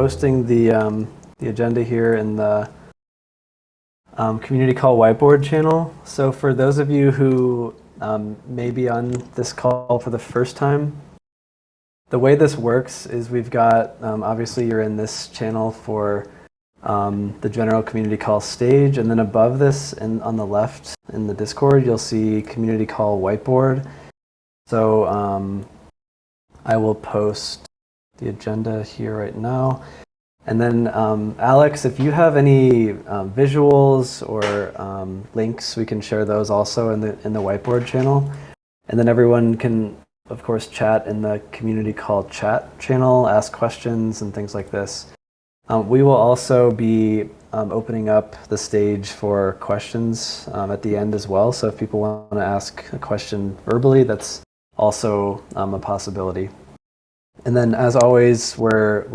posting the agenda here in the community call whiteboard channel. So for those of you who may be on this call for the first time, the way this works is we've got, obviously you're in this channel for the general community call stage, and then above this and on the left in the Discord, you'll see community call whiteboard. So I will post the agenda here right now. And then Alex, if you have any visuals or links, we can share those also in the whiteboard channel. And then everyone can, of course, chat in the community call chat channel, ask questions and things like this. We will also be opening up the stage for questions at the end as well. So if people want to ask a question verbally, that's also a possibility. And then, as always, we're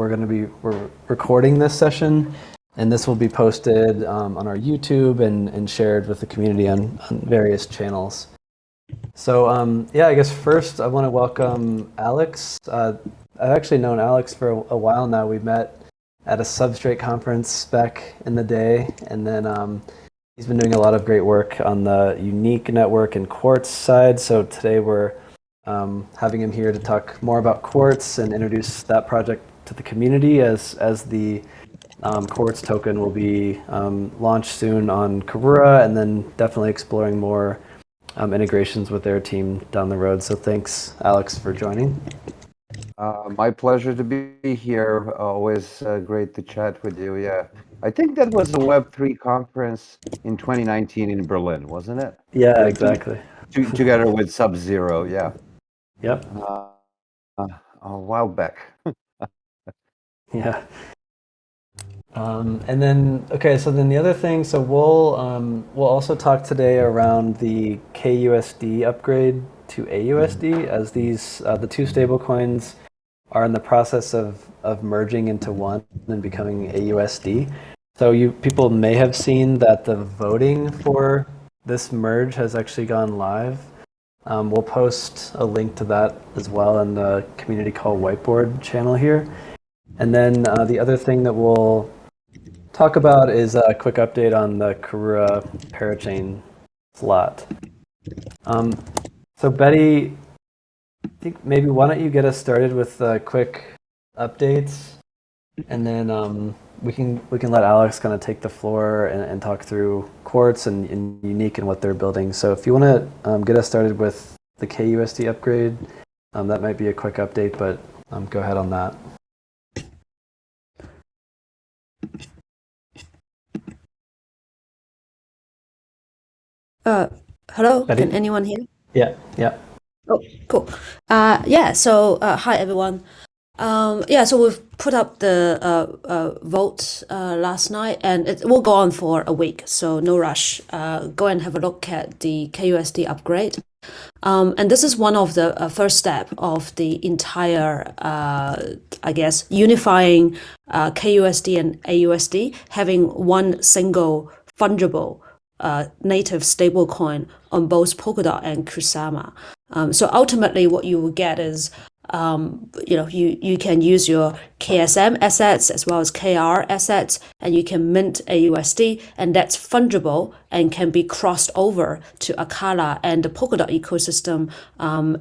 recording this session, and this will be posted on our YouTube and shared with the community on various channels. So yeah, I guess first I want to welcome Alex. I've actually known Alex for a while now. We met at a substrate conference back in the day, and then he's been doing a lot of great work on the unique network and Quartz side. So today we're having him here to talk more about Quartz and introduce that project to the community as the Quartz token will be launched soon on Karura, and then definitely exploring more integrations with their team down the road. So thanks, Alex, for joining. My pleasure to be here. Always great to chat with you. Yeah, I think that was the Web3 conference in 2019 in Berlin, wasn't it? Yeah, exactly. Together with Sub-Zero, yeah. Yep. A while back. Yeah. And then, okay, so then the other thing, so we'll also talk today around the kUSD upgrade to aUSD, as these the two stablecoins are in the process of merging into one and becoming aUSD. So people may have seen that the voting for this merge has actually gone live. We'll post a link to that as well in the community call whiteboard channel here. And then the other thing that we'll talk about is a quick update on the Karura parachain slot. So Betty, I think maybe why don't you get us started with quick updates, and then we can let Alex kind of take the floor and talk through Quartz and Unique and what they're building. So if you want to get us started with the kUSD upgrade, that might be a quick update, but go ahead on that. Hello, Betty? Can anyone hear? Yeah. Oh, cool. Yeah, so hi everyone. Yeah, so we've put up the vote last night, and it will go on for a week, so no rush. Go and have a look at the kUSD upgrade. And this is one of the first step of the entire, I guess, unifying kUSD and aUSD, having one single fungible native stablecoin on both Polkadot and Kusama. So ultimately, what you will get is, you can use your KSM assets as well as KR assets, and you can mint aUSD, and that's fungible and can be crossed over to Acala and the Polkadot ecosystem,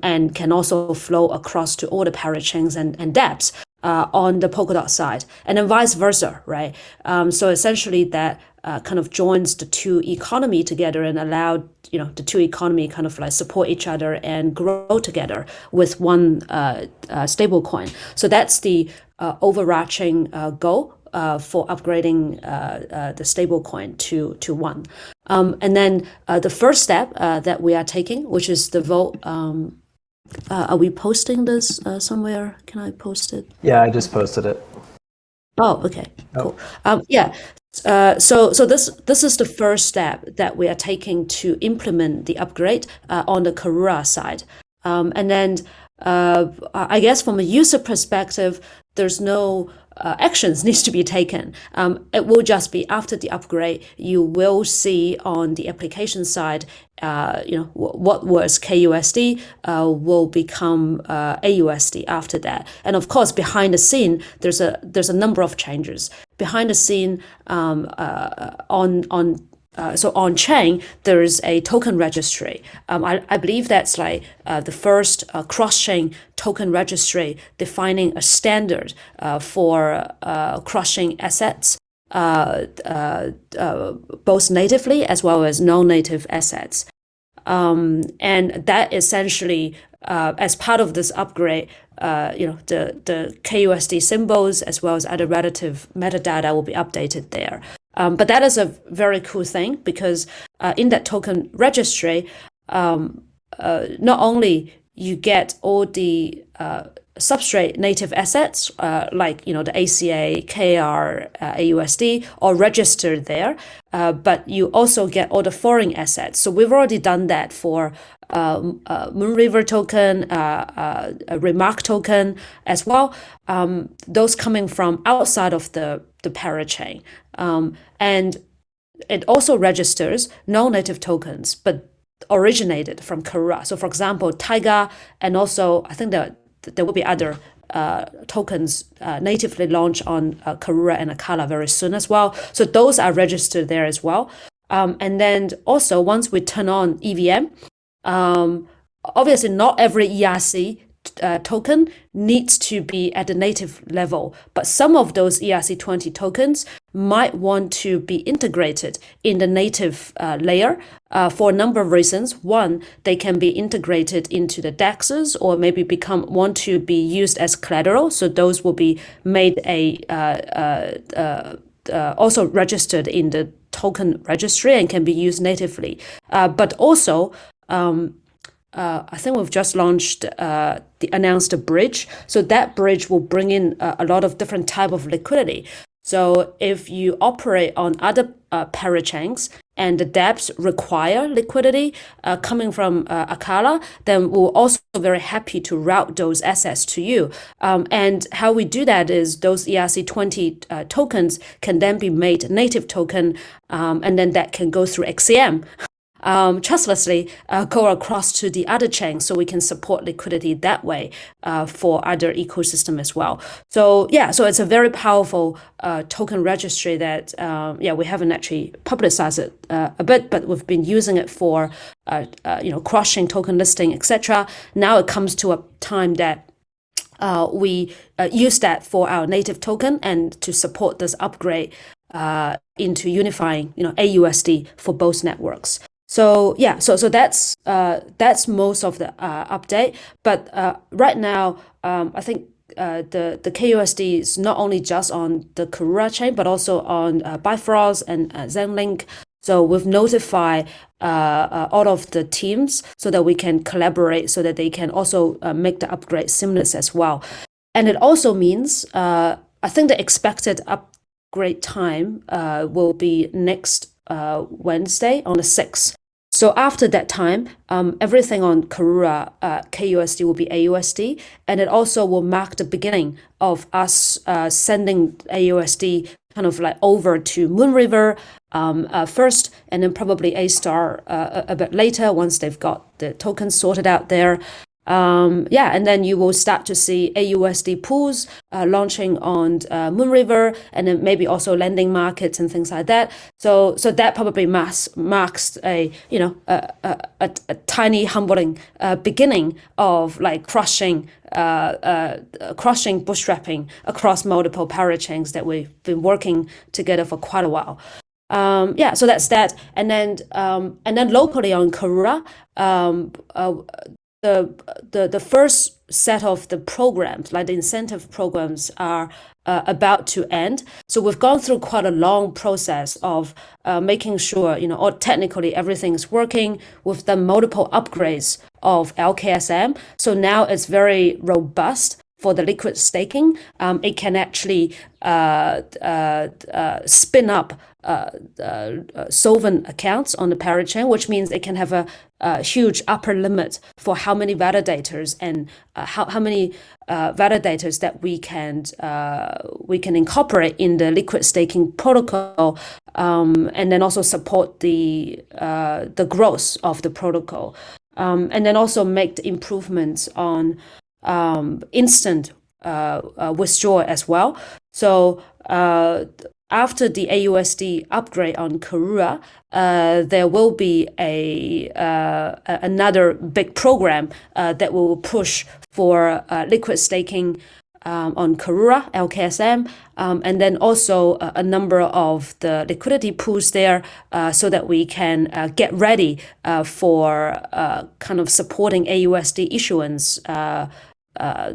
and can also flow across to all the parachains and dApps on the Polkadot side, and then vice versa, right? So essentially that kind of joins the two economy together and allowed the two economy kind of like support each other and grow together with one stable coin. So that's the overarching goal for upgrading the stable coin to one. And then the first step that we are taking, which is the vote. Are we posting this somewhere? Can I post it? Yeah, I just posted it. Oh, okay, cool. Yeah. So this is the first step that we are taking to implement the upgrade on the Karura side. And then I guess from a user perspective, there's no actions needs to be taken. It will just be after the upgrade, you will see on the application side, what was kUSD will become aUSD after that. And of course, behind the scene, there's a number of changes. Behind the scene, so on chain, there is a token registry. I believe that's like the first cross-chain token registry defining a standard for cross-chain assets, both natively as well as non-native assets. And that essentially, as part of this upgrade, the kUSD symbols as well as other relative metadata will be updated there. But that is a very cool thing because in that token registry, not only you get all the substrate native assets like the ACA, KR, aUSD all registered there, but you also get all the foreign assets. So we've already done that for Moonriver token, Remark token as well. Those coming from outside of the parachain. And it also registers non-native tokens, but originated from Karura. So for example, Taiga, and also I think that there will be other tokens natively launched on Karura and Acala very soon as well. So those are registered there as well. And then also once we turn on EVM, obviously not every ERC token needs to be at the native level, but some of those ERC20 tokens might want to be integrated in the native layer for a number of reasons. One, they can be integrated into the DEXs or maybe want to be used as collateral. So those will be made also registered in the token registry and can be used natively. But also, I think we've just announced a bridge. So that bridge will bring in a lot of different type of liquidity. So if you operate on other parachains and the dApps require liquidity coming from Acala, then we're also very happy to route those assets to you. And how we do that is those ERC20 tokens can then be made native token, and then that can go through XCM. Trustlessly go across to the other chain so we can support liquidity that way for other ecosystem as well. So so it's a very powerful token registry that we haven't actually publicized it a bit, but we've been using it for cross-chain token listing, etc. Now it comes to a time that we use that for our native token and to support this upgrade into unifying aUSD for both networks. So so that's most of the update. But right now, I think the kUSD is not only just on the Karura chain, but also on Bifrost and Zenlink. So we've notified all of the teams so that we can collaborate, so that they can also make the upgrade seamless as well. And it also means I think the expected upgrade time will be next Wednesday on the 6th. So after that time, everything on Karura kUSD will be aUSD, and it also will mark the beginning of us sending aUSD kind of like over to Moonriver first, and then probably A-Star a bit later once they've got the tokens sorted out there. And then you will start to see aUSD pools launching on Moonriver, and then maybe also lending markets and things like that. So that probably marks a tiny humbling beginning of like crossing bootstrapping across multiple parachains that we've been working together for quite a while. So that's that, and then locally on Karura, the first set of the programs, like the incentive programs, are about to end. So we've gone through quite a long process of making sure, or technically everything's working. We've done multiple upgrades of LKSM. So now it's very robust for the liquid staking, it can actually spin up solvent accounts on the parachain, which means it can have a huge upper limit for how many validators and how many validators that we can incorporate in the liquid staking protocol, and then also support the growth of the protocol, and then also make the improvements on instant withdrawal as well. So after the aUSD upgrade on Karura, there will be another big program that will push for liquid staking on Karura, LKSM, and then also a number of the liquidity pools there, so that we can get ready for kind of supporting aUSD issuance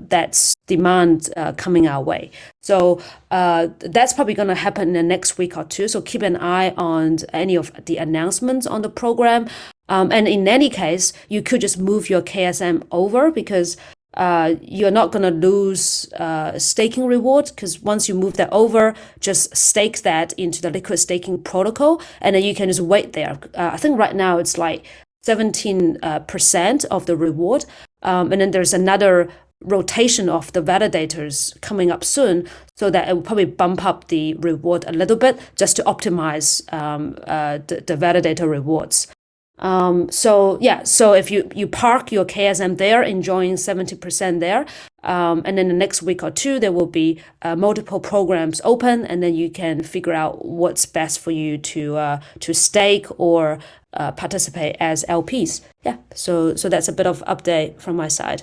that's demand coming our way. So that's probably going to happen in the next week or two. So keep an eye on any of the announcements on the program. And in any case, you could just move your KSM over, because you're not going to lose staking reward, because once you move that over, just stake that into the liquid staking protocol, and then you can just wait there. I think right now it's like 17% of the reward. And then there's another rotation of the validators coming up soon, so that it will probably bump up the reward a little bit just to optimize the validator rewards. So if you park your KSM there, enjoying 70% there, and then the next week or two, there will be multiple programs open, and then you can figure out what's best for you to stake or participate as LPs. Yeah, so that's a bit of update from my side.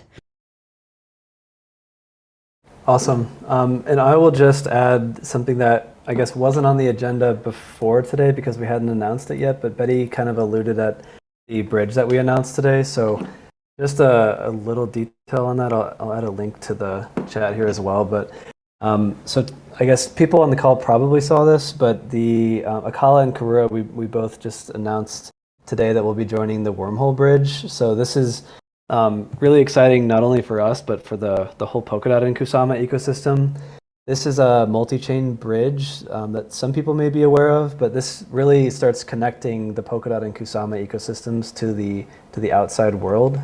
Awesome. And I will just add something that I guess wasn't on the agenda before today because we hadn't announced it yet, but Betty kind of alluded at the bridge that we announced today. So just a little detail on that. I'll add a link to the chat here as well. But so I guess people on the call probably saw this, but the Acala and Karura, we both just announced today that we'll be joining the Wormhole bridge. So this is really exciting, not only for us, but for the whole Polkadot and Kusama ecosystem. This is a multi-chain bridge that some people may be aware of, but this really starts connecting the Polkadot and Kusama ecosystems to the outside world.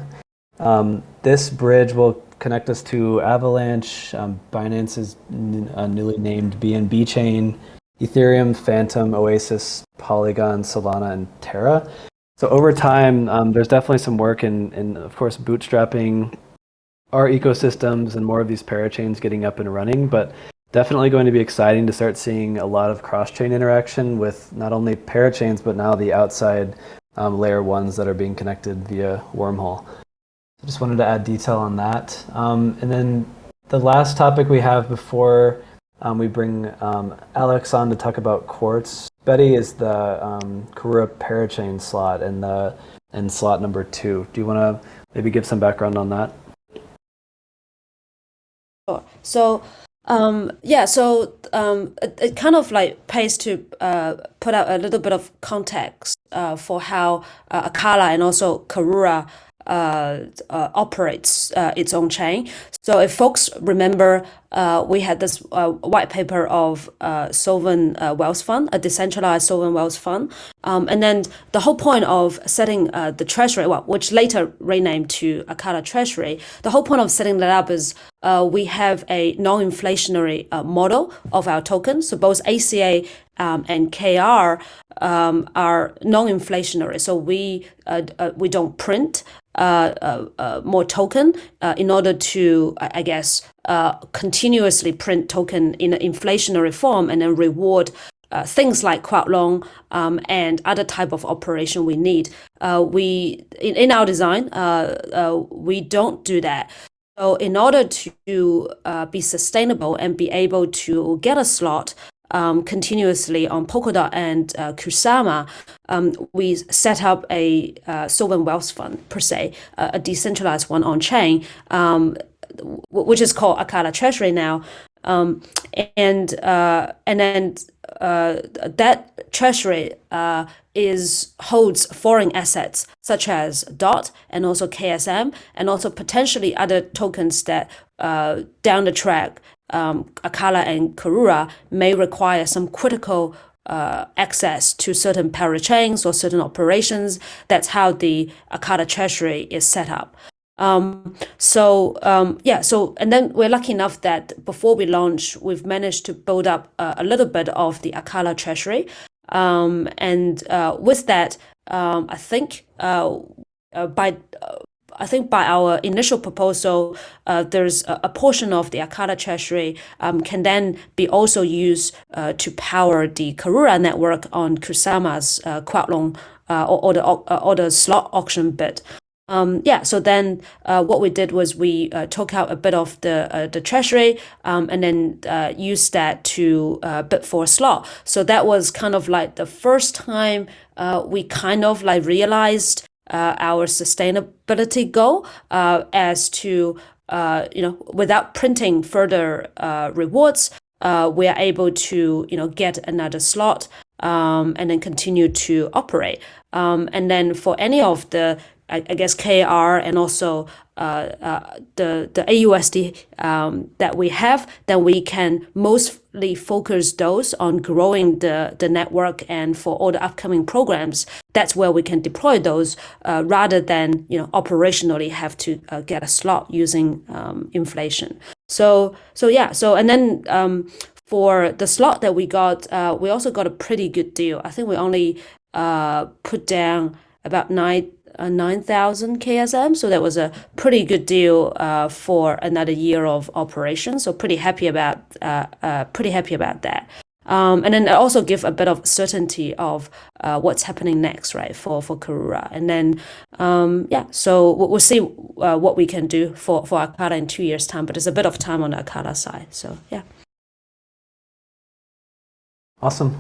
This bridge will connect us to Avalanche, Binance's newly named BNB chain, Ethereum, Phantom, Oasis, Polygon, Solana, and Terra. So over time, there's definitely some work in, of course, bootstrapping our ecosystems and more of these parachains getting up and running, but definitely going to be exciting to start seeing a lot of cross-chain interaction with not only parachains, but now the outside layer ones that are being connected via Wormhole. So just wanted to add detail on that. And then the last topic we have before we bring Alex on to talk about Quartz. Betty is the Karura parachain slot and slot number 2. Do you want to maybe give some background on that? Sure. So it kind of like pays to put out a little bit of context for how Acala and also Karura operates its own chain. So if folks remember, we had this white paper of Sovereign Wealth Fund, a decentralized sovereign wealth fund. And then the whole point of setting the treasury, which later renamed to Acala Treasury, the whole point of setting that up is we have a non-inflationary model of our tokens. So both ACA and KR are non-inflationary. So we don't print more token in order to, I guess, continuously print token in an inflationary form and then reward things like crowd loan and other type of operation we need. In our design, we don't do that. So in order to be sustainable and be able to get a slot continuously on Polkadot and Kusama, we set up a sovereign wealth fund per se, a decentralized one on chain, which is called Acala Treasury now. And then that treasury holds foreign assets such as DOT and also KSM, and also potentially other tokens that down the track, Acala and Karura may require some critical access to certain parachains or certain operations. That's how the Acala treasury is set up. So and then we're lucky enough that before we launch, we've managed to build up a little bit of the Acala treasury. With that, I think by our initial proposal, there's a portion of the Acala treasury can then be also used to power the Karura network on Kusama's Quartz or the slot auction bid. So then what we did was we took out a bit of the treasury and then used that to bid for a slot. So that was kind of like the first time we kind of like realized our sustainability goal as to, without printing further rewards, we are able to, get another slot and then continue to operate. And then for any of the I guess KR and also the AUSD that we have, then we can mostly focus those on growing the network, and for all the upcoming programs, that's where we can deploy those rather than operationally have to get a slot using inflation. And then for the slot that we got, we also got a pretty good deal. I think we only put down about 9,000 KSM, so that was a pretty good deal for another year of operation. So pretty happy about that. And then it also give a bit of certainty of what's happening next, right, for Karura. And then so we'll see what we can do for Acala in 2 years' time. But there's a bit of time on the Acala side. So yeah. Awesome.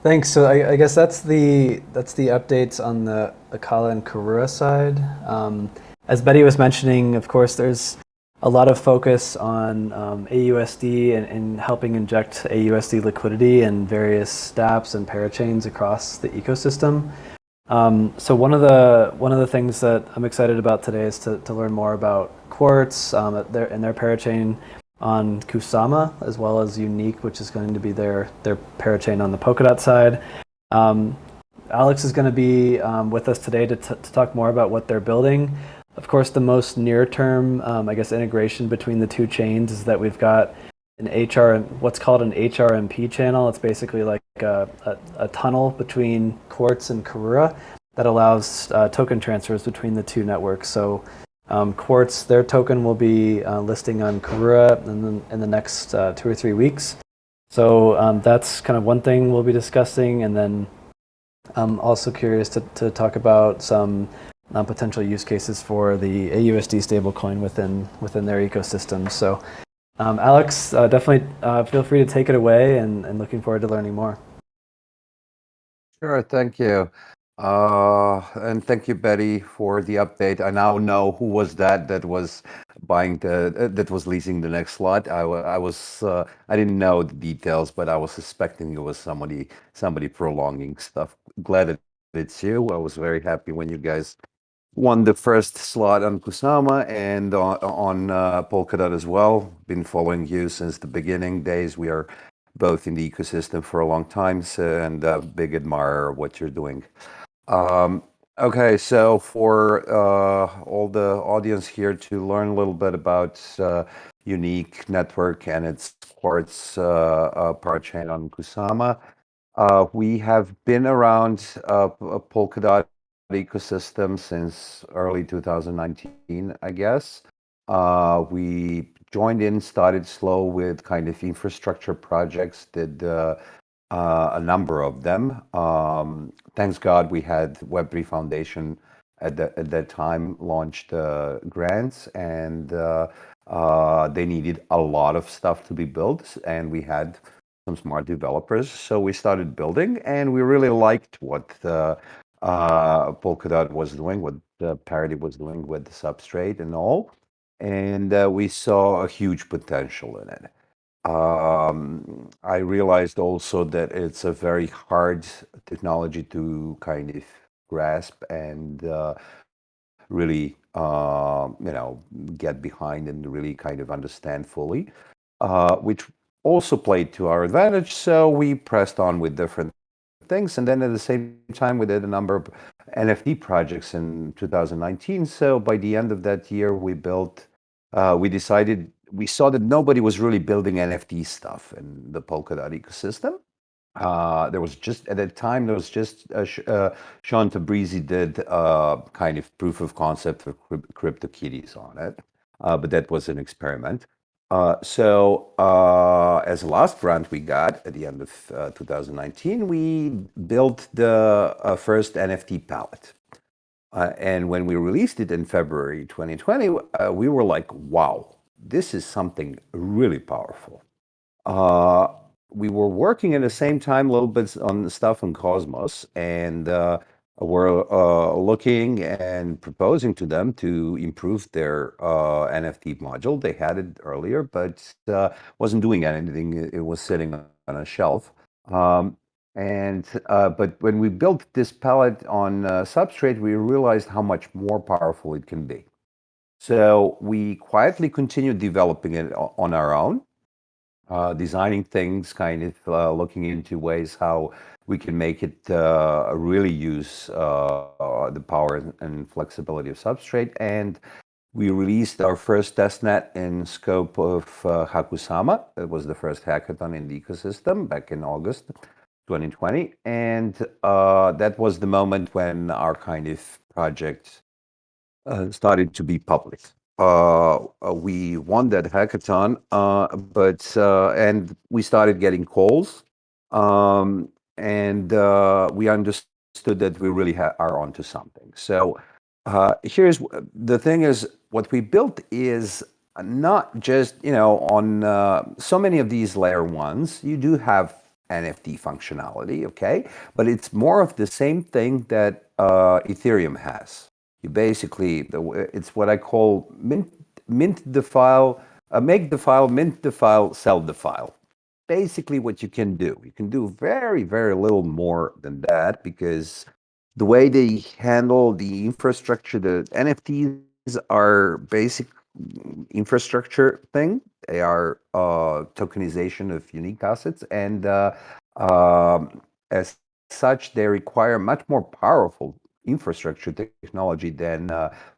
Thanks. So I guess that's the updates on the Acala and Karura side. As Betty was mentioning, of course, there's a lot of focus on AUSD and helping inject AUSD liquidity in various dApps and parachains across the ecosystem. So one of the things that I'm excited about today is to learn more about Quartz and their parachain on Kusama, as well as Unique, which is going to be their parachain on the Polkadot side. Alex is going to be with us today to talk more about what they're building. Of course, the most near-term, integration between the two chains is that we've got what's called an HRMP channel. It's basically like a tunnel between Quartz and Karura that allows token transfers between the two networks. So Quartz, their token will be listing on Karura in the next 2 or 3 weeks. So that's kind of one thing we'll be discussing. And then I'm also curious to talk about some potential use cases for the AUSD stablecoin within their ecosystem. So Alex, definitely feel free to take it away, and looking forward to learning more. Sure, thank you. And thank you, Betty, for the update. I now know who was that was buying that was leasing the next slot. I didn't know the details, but I was suspecting it was somebody prolonging stuff. Glad that it's you. I was very happy when you guys won the first slot on Kusama and on Polkadot as well. Been following you since the beginning days. We are both in the ecosystem for a long time, and a big admirer of what you're doing. Okay, so for all the audience here to learn a little bit about Unique Network and its Quartz parachain on Kusama, we have been around Polkadot ecosystem since early 2019, I guess. We started slow with kind of infrastructure projects, did a number of them. Thanks God we had Web3 Foundation at that time launched grants, and they needed a lot of stuff to be built, and we had some smart developers. So we started building, and we really liked what Polkadot was doing, what Parity was doing with the substrate and all. And we saw a huge potential in it. I realized also that it's a very hard technology to kind of grasp and really, get behind and really kind of understand fully, which also played to our advantage. So we pressed on with different things. And then at the same time, we did a number of NFT projects in 2019. So by the end of that year, we saw that nobody was really building NFT stuff in the Polkadot ecosystem. There was just, at that time, there was just Sean Tabrizi did kind of proof of concept for CryptoKitties on it, but that was an experiment. As a last grant we got at the end of 2019, we built the first NFT palette. And when we released it in February 2020, we were like, wow, this is something really powerful. We were working at the same time a little bit on the stuff on Cosmos, and we're looking and proposing to them to improve their NFT module. They had it earlier, but wasn't doing anything. It was sitting on a shelf. But when we built this palette on Substrate, we realized how much more powerful it can be. So we quietly continued developing it on our own. Designing things, kind of looking into ways how we can make it really use the power and flexibility of Substrate. And we released our first testnet in scope of Hakusama. It was the first hackathon in the ecosystem back in August 2020. And that was the moment when our kind of project started to be public. We won that hackathon, and we started getting calls, and we understood that we really are onto something. So here's the thing: is what we built is not just on so many of these layer ones. You do have NFT functionality, okay, but it's more of the same thing that Ethereum has. You basically, it's what I call mint the file, make the file, mint the file, sell the file. Basically what you can do. You can do very, very little more than that, because the way they handle the infrastructure, the NFTs are basic infrastructure thing. They are tokenization of unique assets, and as such, they require much more powerful infrastructure technology than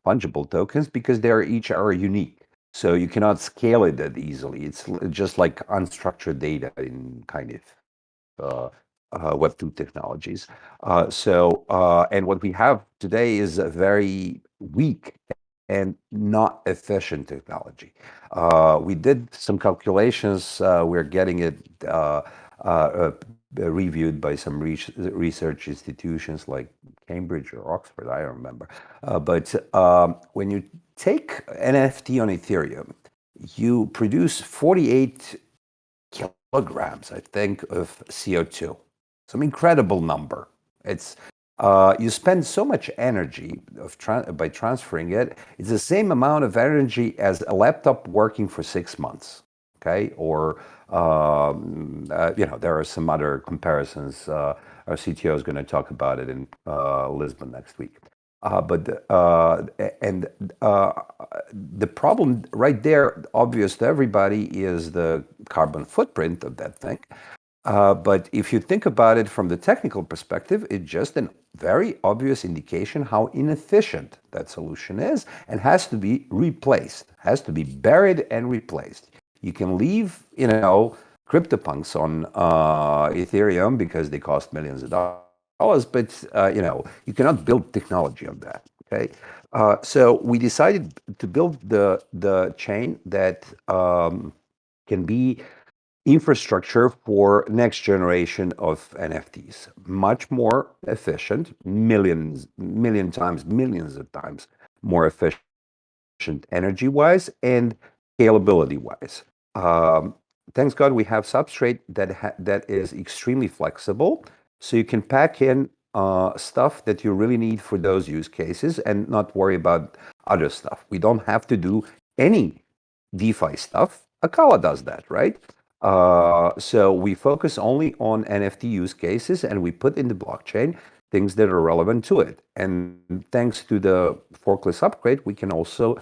fungible tokens, because each are unique. So you cannot scale it that easily. It's just like unstructured data in kind of Web2 technologies. And what we have today is a very weak and not efficient technology. We did some calculations. We're getting it reviewed by some research institutions like Cambridge or Oxford, I don't remember. But when you take NFT on Ethereum, you produce 48 kilograms, I think, of CO2. Some incredible number. It's you spend so much energy by transferring it. It's the same amount of energy as a laptop working for 6 months. Okay, or there are some other comparisons. Our CTO is going to talk about it in Lisbon next week. The problem right there, obvious to everybody, is the carbon footprint of that thing. But if you think about it from the technical perspective, it's just a very obvious indication how inefficient that solution is, and has to be replaced, has to be buried and replaced. You can leave, CryptoPunks on Ethereum because they cost millions of dollars, but you cannot build technology on that. Okay, so we decided to build the chain that can be infrastructure for next generation of NFTs, much more efficient, millions of times more efficient energy-wise and scalability-wise. Thanks God we have Substrate that is extremely flexible, so you can pack in stuff that you really need for those use cases and not worry about other stuff. We don't have to do any DeFi stuff. Acala does that, right? So we focus only on NFT use cases, and we put in the blockchain things that are relevant to it. And thanks to the forkless upgrade, we can also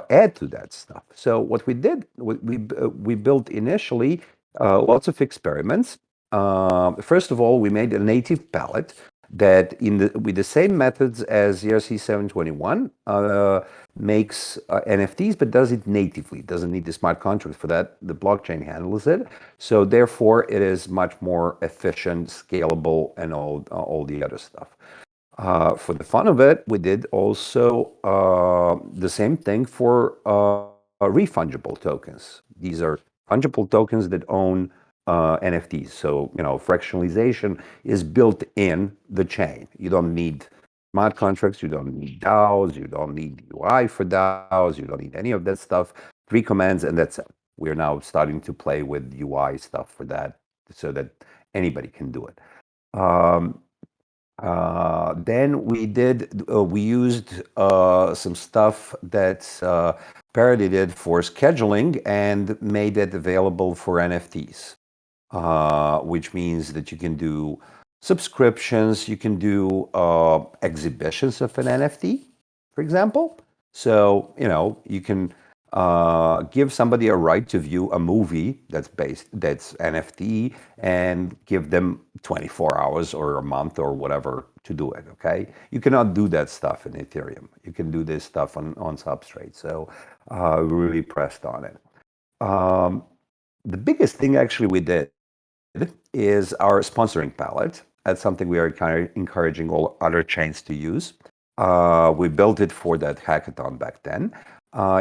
add to that stuff. So what we did, we built initially lots of experiments. First of all, we made a native palette that with the same methods as ERC-721 makes NFTs, but does it natively. It doesn't need the smart contract for that. The blockchain handles it. So therefore, it is much more efficient, scalable, and all the other stuff. For the fun of it, we did also the same thing for refungible tokens. These are fungible tokens that own NFTs. So, fractionalization is built in the chain. You don't need smart contracts, you don't need DAOs, you don't need UI for DAOs, you don't need any of that stuff. 3 commands, and that's it. We're now starting to play with UI stuff for that so that anybody can do it. Then we used some stuff that Parity did for scheduling and made it available for NFTs, which means that you can do subscriptions, you can do exhibitions of an NFT, for example. So, you can give somebody a right to view a movie that's NFT and give them 24 hours or a month or whatever to do it, okay? You cannot do that stuff in Ethereum. You can do this stuff on Substrate. So we really pressed on it. The biggest thing actually we did is our sponsoring palette. That's something we are kind of encouraging all other chains to use. We built it for that hackathon back then.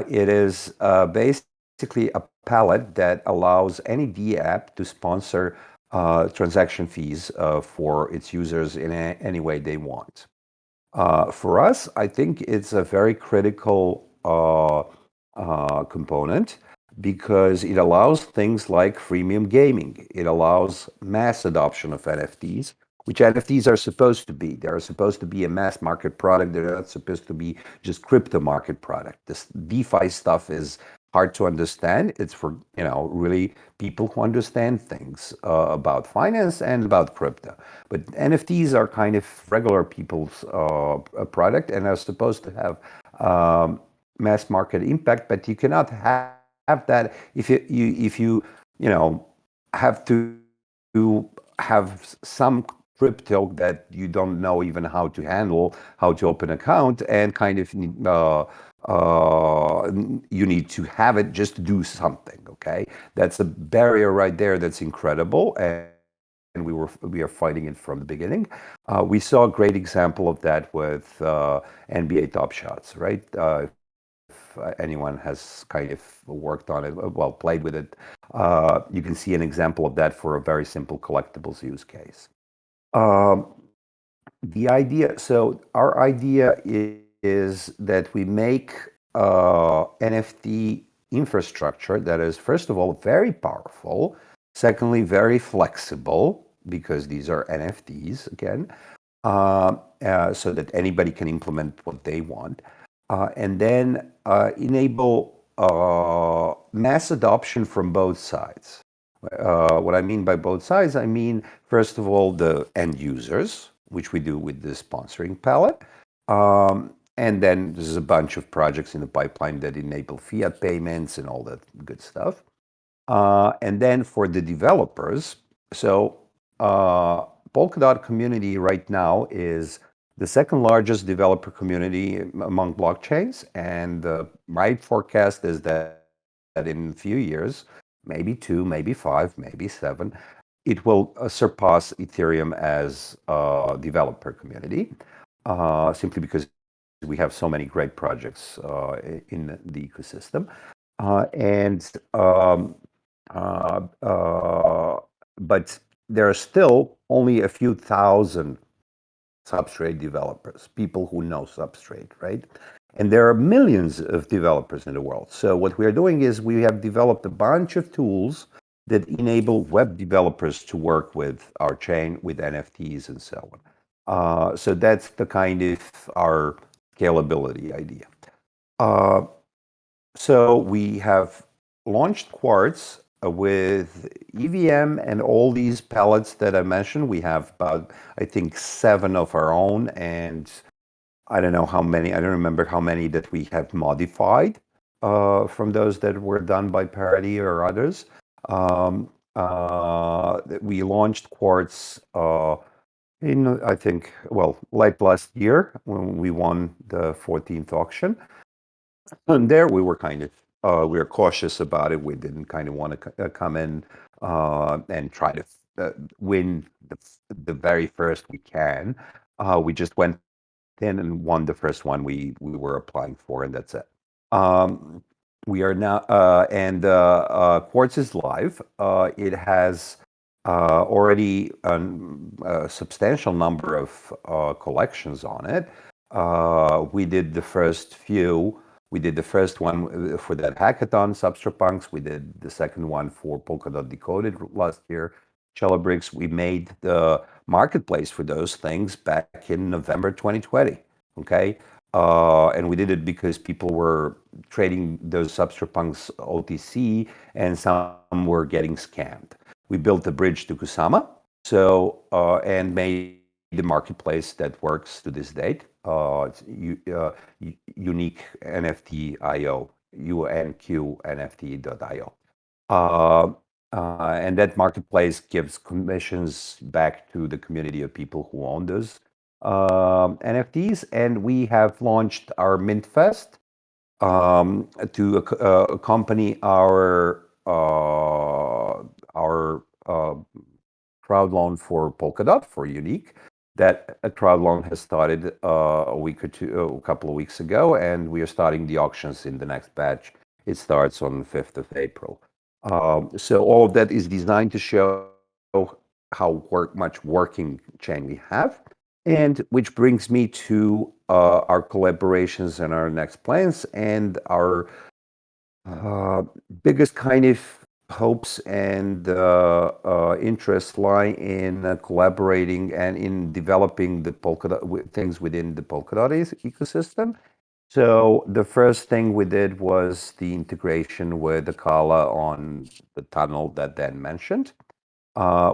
It is basically a palette that allows any D app to sponsor transaction fees for its users in any way they want. For us, I think it's a very critical component because it allows things like freemium gaming. It allows mass adoption of NFTs, which NFTs are supposed to be. They're supposed to be a mass market product. They're not supposed to be just crypto market product. This DeFi stuff is hard to understand. It's for really people who understand things about finance and about crypto. But NFTs are kind of regular people's product and are supposed to have mass market impact. But you cannot have that if you have to have some crypto that you don't know even how to handle, how to open an account, and kind of you need to have it just to do something. Okay, that's a barrier right there. That's incredible, and we are fighting it from the beginning. We saw a great example of that with NBA Top Shots, right? If anyone has kind of worked on it, well, played with it, you can see an example of that for a very simple collectibles use case. Our idea is that we make NFT infrastructure that is, first of all, very powerful, secondly, very flexible, because these are NFTs, again, so that anybody can implement what they want, and then enable mass adoption from both sides. What I mean by both sides, I mean, first of all, the end users, which we do with the sponsoring palette. And then there's a bunch of projects in the pipeline that enable fiat payments and all that good stuff. And then for the developers, so Polkadot community right now is the second largest developer community among blockchains. And my forecast is that in a few years, maybe 2, maybe 5, maybe 7, it will surpass Ethereum as a developer community, simply because we have so many great projects in the ecosystem. But there are still only a few thousand Substrate developers, people who know Substrate, right? And there are millions of developers in the world. So what we are doing is we have developed a bunch of tools that enable web developers to work with our chain, with NFTs and so on. So that's the kind of our scalability idea. So we have launched Quartz with EVM and all these pellets that I mentioned, we have about, I think, 7 of our own, and I don't know how many, I don't remember how many that we have modified from those that were done by Parity or others. We launched Quartz in, I think, well, late last year when we won the 14th auction. And there we were kind of, we were cautious about it. We didn't kind of want to come in and try to win the very first we can. We just went in and won the first one we were applying for, and that's it. We are now, and Quartz is live. It has already a substantial number of collections on it. We did the first few. We did the first one for that hackathon, Substrapunks. We did the second one for Polkadot Decoded last year, Celebrix. We made the marketplace for those things back in November 2020. Okay. And we did it because people were trading those Substrapunks OTC and some were getting scammed. We built a bridge to Kusama, so and made the marketplace that works to this date. It's unique NFT.io, unqnft.io. And that marketplace gives commissions back to the community of people who own those NFTs. And we have launched our Mint Fest to accompany our crowd loan for Polkadot, for Unique. That crowd loan has started a couple of weeks ago, and we are starting the auctions in the next batch. It starts on the 5th of April. So all of that is designed to show how much working chain we have, and which brings me to our collaborations and our next plans, and our biggest kind of hopes and interests lie in collaborating and in developing the Polkadot things within the Polkadot ecosystem. So the first thing we did was the integration with Acala on the tunnel that Dan mentioned,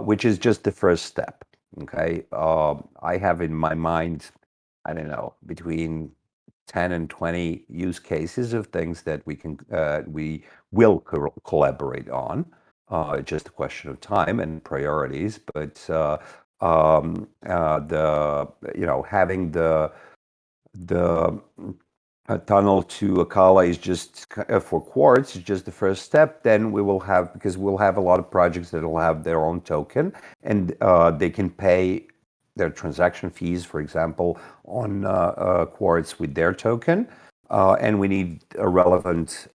which is just the first step. Okay, I have in my mind, I don't know, between 10 and 20 use cases of things that we will collaborate on. It's just a question of time and priorities. But having the tunnel to Acala is just for Quartz, is just the first step. Then we will have, because we'll have a lot of projects that will have their own token, and they can pay their transaction fees, for example, on Quartz with their token, and we need a relevant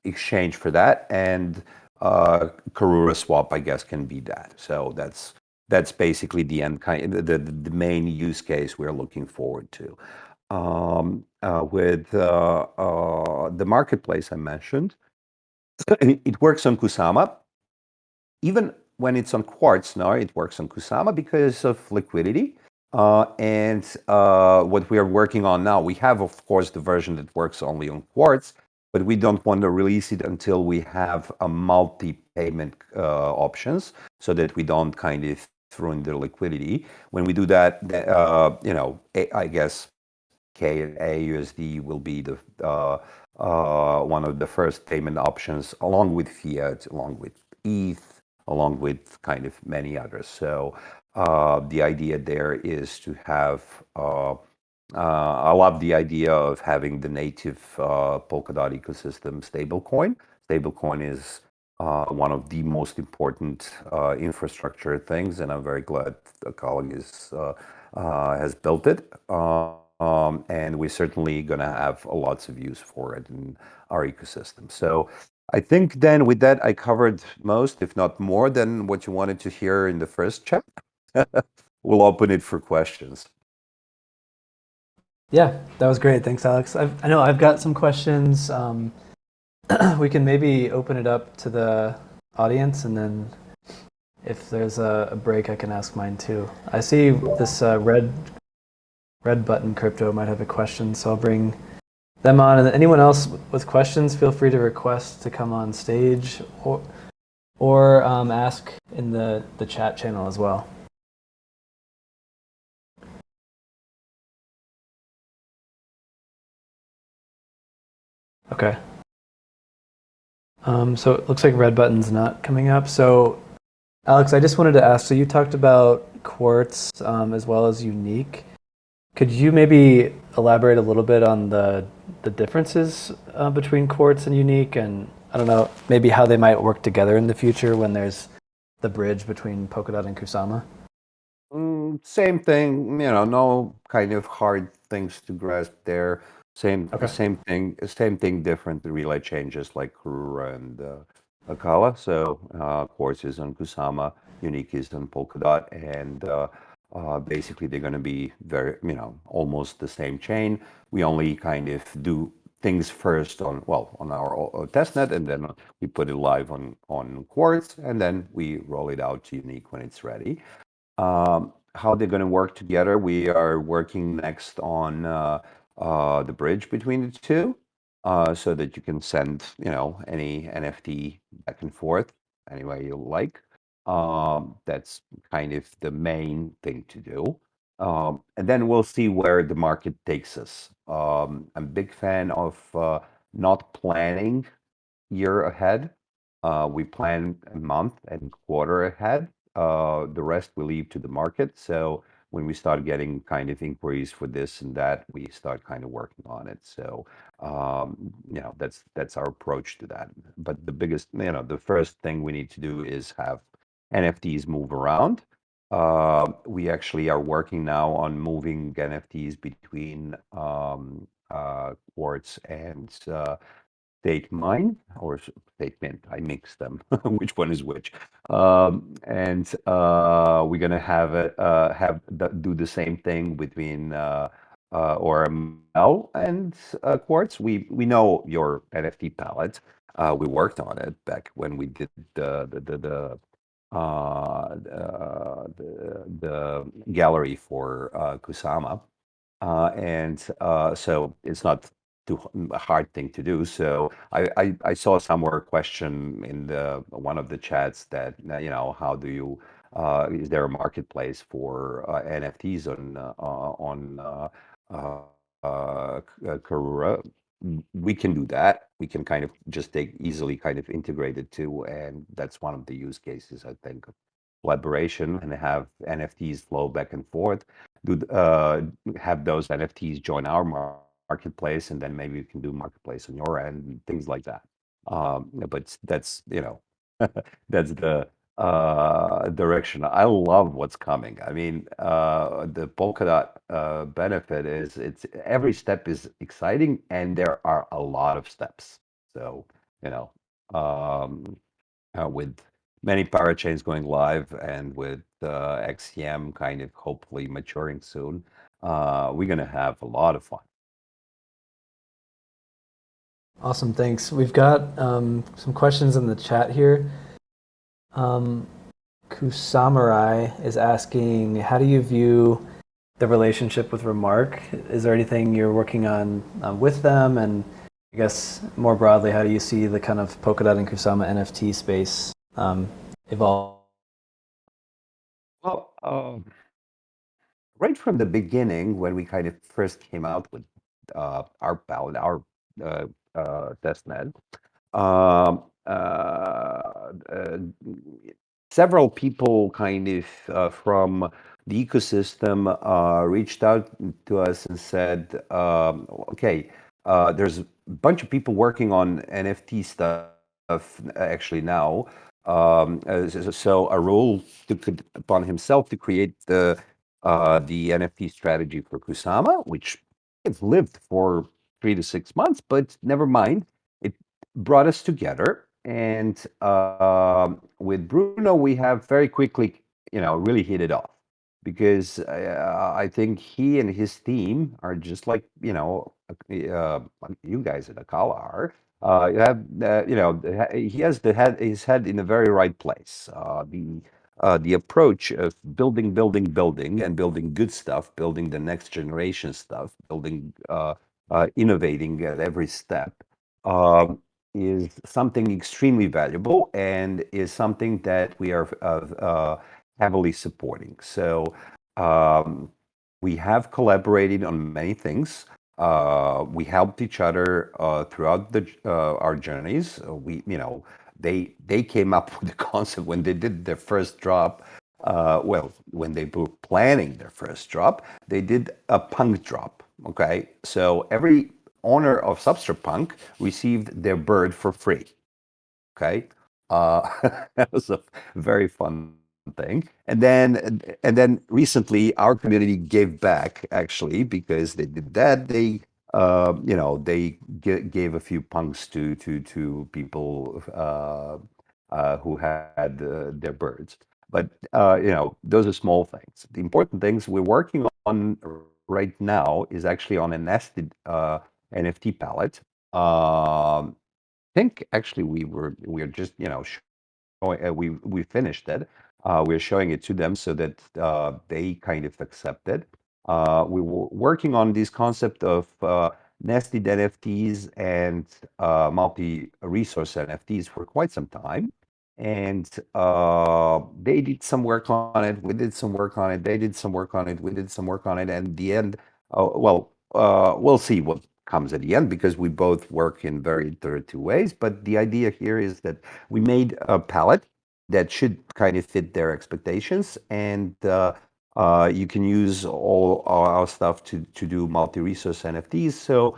exchange for that. And Karura swap, I guess, can be that. So that's basically the end the main use case we're looking forward to. With the marketplace I mentioned, it works on Kusama. Even when it's on Quartz now, it works on Kusama because of liquidity. And what we are working on now, we have, of course, the version that works only on Quartz, but we don't want to release it until we have a multi-payment options, so that we don't kind of ruin the liquidity. When we do that, I guess kUSD will be the one of the first payment options, along with fiat, along with ETH, along with kind of many others. So the idea there is to have, I love the idea of having the native Polkadot ecosystem stablecoin. Stablecoin is one of the most important infrastructure things, and I'm very glad a colleague has built it. And we're certainly going to have lots of use for it in our ecosystem. So I think then with that, I covered most, if not more, than what you wanted to hear in the first chat. We'll open it for questions. Yeah, that was great. Thanks, Alex. I know I've got some questions. We can maybe open it up to the audience, and then if there's a break, I can ask mine too. I see this red button crypto might have a question, so I'll bring them on. And anyone else with questions, feel free to request to come on stage or ask in the chat channel as well. Okay. So it looks like red button's not coming up. So Alex, I just wanted to ask, so you talked about Quartz as well as Unique. Could you maybe elaborate a little bit on the differences between Quartz and Unique, and I don't know, maybe how they might work together in the future when there's the bridge between Polkadot and Kusama? Same thing, no kind of hard things to grasp there. Okay. Same thing, different relay changes like Karura and Acala. So Quartz is on Kusama, Unique is on Polkadot, and basically they're going to be very, almost the same chain. We only kind of do things first on our testnet, and then we put it live on Quartz, and then we roll it out to Unique when it's ready. How they're going to work together, we are working next on the bridge between the two, so that you can send any NFT back and forth any way you like. That's kind of the main thing to do. And then we'll see where the market takes us. I'm a big fan of not planning year ahead. We plan a month and quarter ahead. The rest we leave to the market. So when we start getting kind of inquiries for this and that, we start kind of working on it. So that's our approach to that. But the biggest, the first thing we need to do is have NFTs move around. We actually are working now on moving NFTs between Quartz and State Mine or State Mint. I mix them. Which one is which? And we're gonna have it do the same thing between ORML and Quartz. We know your NFT palette. We worked on it back when we did the gallery for Kusama. So it's not too a hard thing to do. So I saw somewhere a question in one of the chats that how do you is there a marketplace for NFTs on Karura? We can do that. We can kind of just easily kind of integrate it too, and that's one of the use cases I think of collaboration and have NFTs flow back and forth. Have those NFTs join our marketplace, and then maybe you can do marketplace on your end and things like that. But that's that's the direction. I love what's coming. I mean, the Polkadot benefit is every step is exciting, and there are a lot of steps. So with many parachains going live and with XCM kind of hopefully maturing soon, we're gonna have a lot of fun. Awesome, thanks. We've got some questions in the chat here. Kusamurai is asking, how do you view the relationship with Remark? Is there anything you're working on with them? And I guess more broadly, how do you see the kind of Polkadot and Kusama NFT space evolve? Well, right from the beginning, when we kind of first came out with our palette, our testnet, several people kind of from the ecosystem reached out to us and said, okay, there's a bunch of people working on NFT stuff actually now. So Arul took it upon himself to create the NFT strategy for Kusama, which it's lived for 3 to 6 months, but never mind. It brought us together, and with Bruno, we have very quickly, really hit it off because I think he and his team are just like you guys at Acala are. You have he has his head in the very right place. The approach of building, and building good stuff, building the next generation stuff, building innovating at every step, is something extremely valuable and is something that we are heavily supporting. So we have collaborated on many things. We helped each other throughout our journeys. They came up with the concept when they did their first drop. Well, when they were planning their first drop, they did a punk drop. Okay, so every owner of Substrate Punk received their bird for free. Okay, that was a very fun thing. And then recently, our community gave back actually because they did that. They gave a few punks to people who had their birds. But those are small things. The important things we're working on right now is actually on a nested NFT palette. Think actually we're just showing, we finished it. We're showing it to them so that they kind of accept it. We were working on this concept of nested NFTs and multi-resource NFTs for quite some time. And they did some work on it. We did some work on it. They did some work on it. We did some work on it. And the end, we'll see what comes at the end because we both work in very iterative ways. But the idea here is that we made a palette that should kind of fit their expectations, and you can use all our stuff to do multi-resource NFTs. So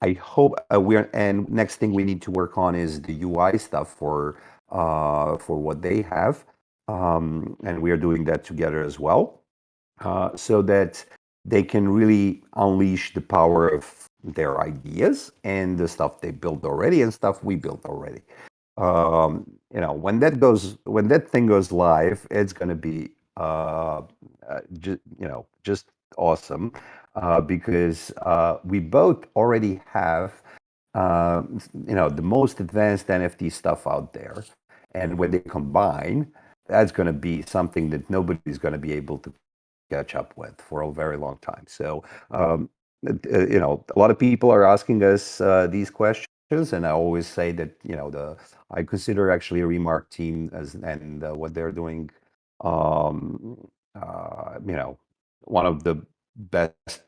I hope and next thing we need to work on is the UI stuff for what they have, and we are doing that together as well, so that they can really unleash the power of their ideas and the stuff they built already and stuff we built already. When that thing goes live, it's going to be just awesome, because we both already have the most advanced NFT stuff out there, and when they combine, that's going to be something that nobody's going to be able to catch up with for a very long time. So, a lot of people are asking us these questions, and I always say that I consider actually a Remark team and what they're doing, um, one of the best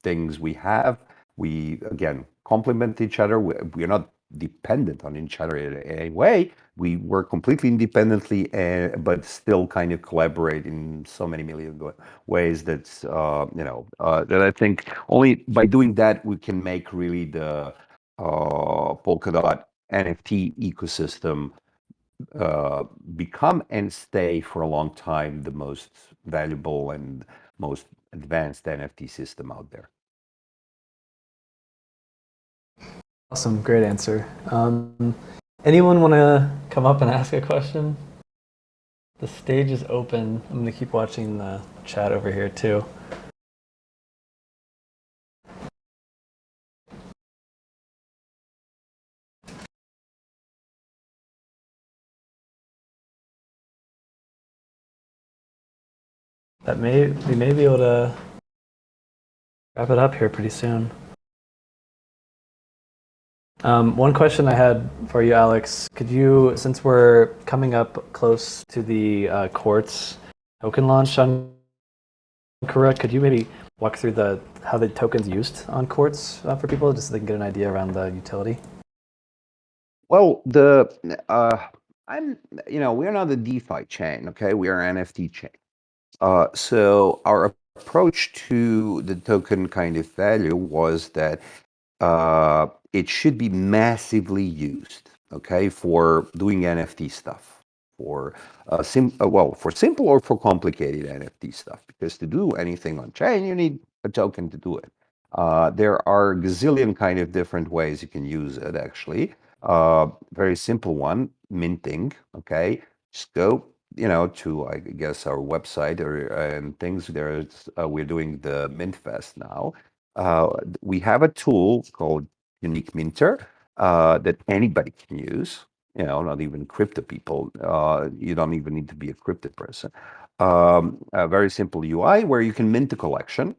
things we have. We again complement each other. We're not dependent on each other in any way. We work completely independently, but still kind of collaborate in so many million ways that I think only by doing that we can make really the Polkadot NFT ecosystem become and stay for a long time the most valuable and most advanced NFT system out there. Awesome, great answer. Anyone want to come up and ask a question? The stage is open. I'm going to keep watching the chat over here too. We may be able to wrap it up here pretty soon. One question I had for you, Alex, could you, since we're coming up close to the Quartz token launch on Karura, could you maybe walk through how the token's used on Quartz for people, just so they can get an idea around the utility? Well, we're not a DeFi chain, okay? We are an NFT chain. So our approach to the token kind of value was that it should be massively used, okay, for doing NFT stuff, for for simple or for complicated NFT stuff. Because to do anything on chain, you need a token to do it. There are a gazillion kind of different ways you can use it. Actually, very simple one, minting. Okay, just go to, I guess, our website and things. We're doing the Mint Fest now. We have a tool called Unique Minter that anybody can use. Not even crypto people. You don't even need to be a crypto person. A very simple UI where you can mint a collection.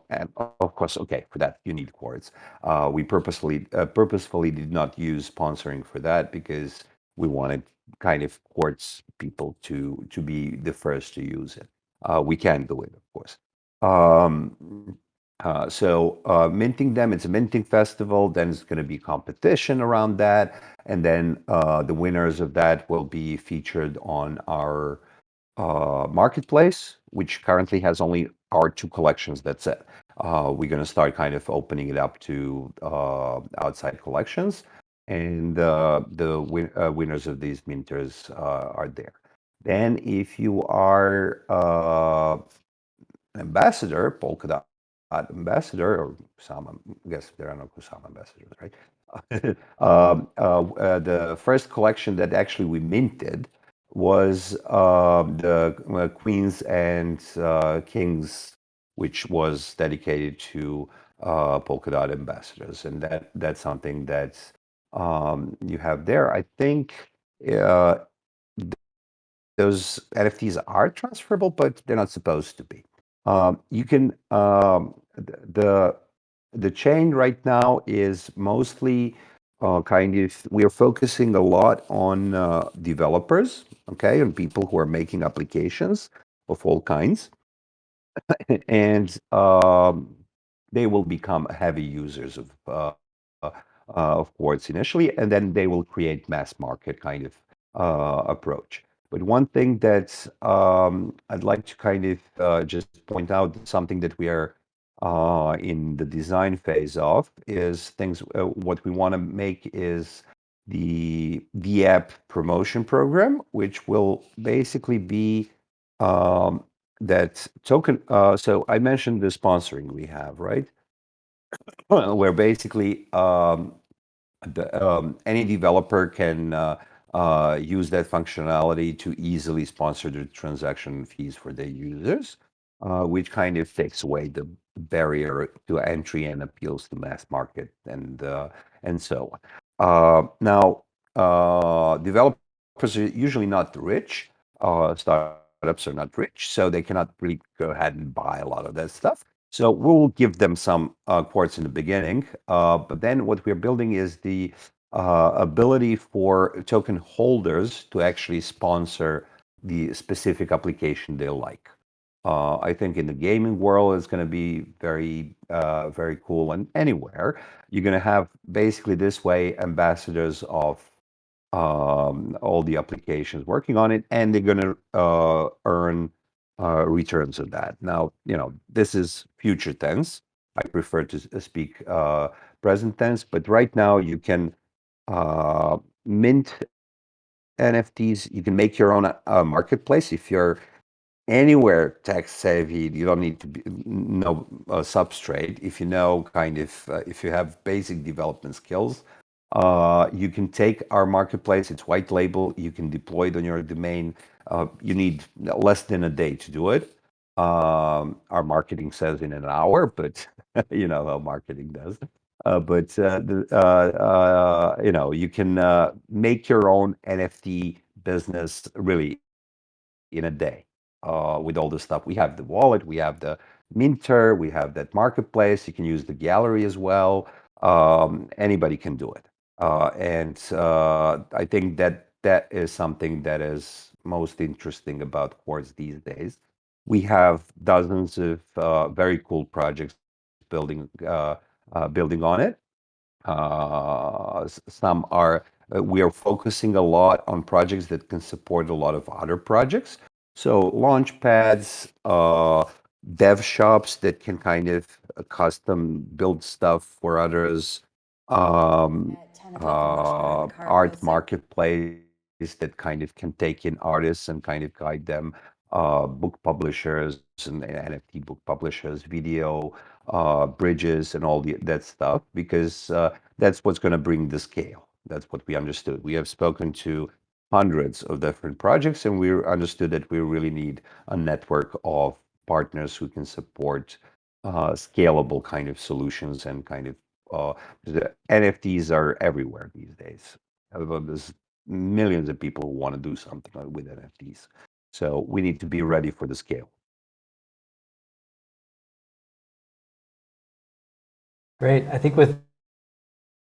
And of course, okay, for that you need Quartz. We purposefully did not use sponsoring for that because we wanted kind of Quartz people to be the first to use it. We can do it, of course. So minting them, it's a minting festival. Then it's going to be competition around that, and then the winners of that will be featured on our marketplace, which currently has only our two collections. That's it. We're going to start kind of opening it up to outside collections, and winners of these minters are there. Then, if you are ambassador, polka dot ambassador, or Kusama, I guess there are no Kusama ambassadors, right? The first collection that actually we minted was the Queens and Kings, which was dedicated to polka dot ambassadors, and that's something that you have there. I think uh, those NFTs are transferable, but they're not supposed to be. You can the chain right now is mostly kind of we are focusing a lot on developers, okay, and people who are making applications of all kinds, and they will become heavy users of Quartz initially, and then they will create mass market kind of approach. But one thing that I'd like to kind of just point out, something that we are in the design phase of, is things. What we want to make is the app promotion program, which will basically be that token. So I mentioned the sponsoring we have, right? Where basically any developer can use that functionality to easily sponsor the transaction fees for their users, which kind of takes away the barrier to entry and appeals to mass market and so on. Now, developers are usually not rich. Startups are not rich, so they cannot really go ahead and buy a lot of that stuff. So we'll give them some Quartz in the beginning, but then what we're building is the ability for token holders to actually sponsor the specific application they like. I think in the gaming world, it's going to be very cool, and anywhere you're going to have basically this way ambassadors of all the applications working on it, and they're going to earn returns of that. Now, this is future tense. I prefer to speak present tense, but right now you can mint NFTs. You can make your own marketplace if you're anywhere tech savvy. You don't need to know substrate. If you know kind of if you have basic development skills, you can take our marketplace. It's white label. You can deploy it on your domain. You need less than a day to do it. Our marketing says in an hour, but you know how marketing does. You can make your own NFT business really in a day with all the stuff. We have the wallet, we have the minter, we have that marketplace. You can use the gallery as well. Anybody can do it. And I think that is something that is most interesting about Quartz these days. We have dozens of very cool projects building on it. Some are we are focusing a lot on projects that can support a lot of other projects. So launch pads, dev shops that can kind of custom build stuff for others, At 10 o'clock in Russia, art Karura. marketplace that kind of can take in artists and kind of guide them, book publishers and NFT book publishers, video bridges and all that stuff, because that's what's going to bring the scale. That's what we understood. We have spoken to hundreds of different projects, and we understood that we really need a network of partners who can support scalable kind of solutions and kind of the NFTs are everywhere these days. There's millions of people who want to do something with NFTs. So we need to be ready for the scale. Great. I think with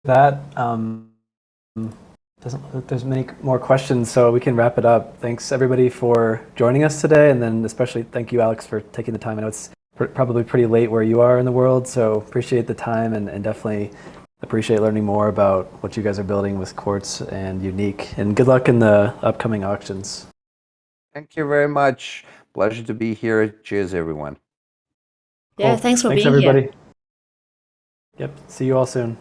that, doesn't look like there's many more questions, so we can wrap it up. Thanks everybody for joining us today, and then especially thank you, Alex, for taking the time. I know it's probably pretty late where you are in the world, so appreciate the time and definitely appreciate learning more about what you guys are building with Quartz and Unique. And good luck in the upcoming auctions. Thank you very much. Pleasure to be here. Cheers, everyone. Yeah, Cool. thanks for Thanks being everybody. here. Yep. See you all soon.